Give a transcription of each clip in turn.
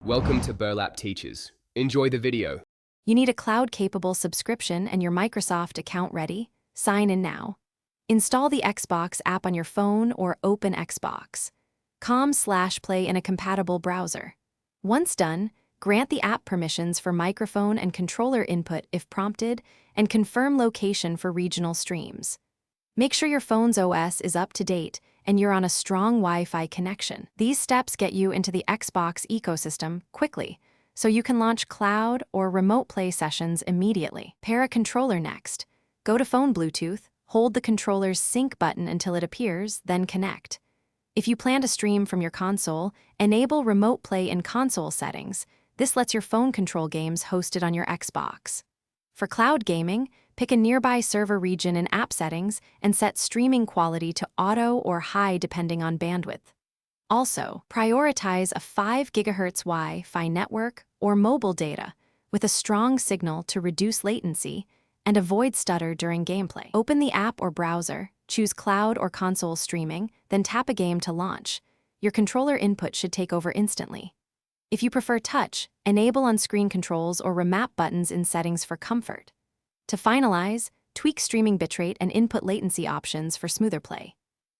Welcome to Burlap Teachers. Enjoy the video. You need a cloud-capable subscription and your Microsoft account ready? Sign in now. Install the Xbox app on your phone or open Xbox. com/play in a compatible browser. Once done, grant the app permissions for microphone and controller input if prompted, and confirm location for regional streams. Make sure your phone's OS is up to date and you're on a strong Wi-Fi connection. These steps get you into the Xbox ecosystem quickly, so you can launch cloud or remote play sessions immediately. Pair a controller next. Go to Phone Bluetooth, hold the controller's sync button until it appears, then connect. If you plan to stream from your console, enable remote play in console settings. This lets your phone control games hosted on your Xbox. For cloud gaming, pick a nearby server region in app settings and set streaming quality to auto or high depending on bandwidth. Also, prioritize a 5 GHz Wi-Fi network or mobile data with a strong signal to reduce latency and avoid stutter during gameplay. Open the app or browser, choose cloud or console streaming, then tap a game to launch. Your controller input should take over instantly. If you prefer touch, enable on-screen controls or remap buttons in settings for comfort. To finalize, tweak streaming bitrate and input latency options for smoother play.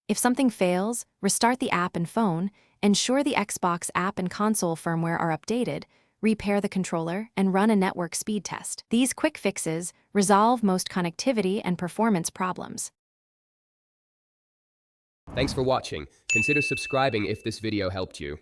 If something fails, restart the app and phone, ensure the Xbox app and console firmware are updated, repair the controller, and run a network speed test. These quick fixes resolve most connectivity and performance problems. Thanks for watching. Consider subscribing if this video helped you.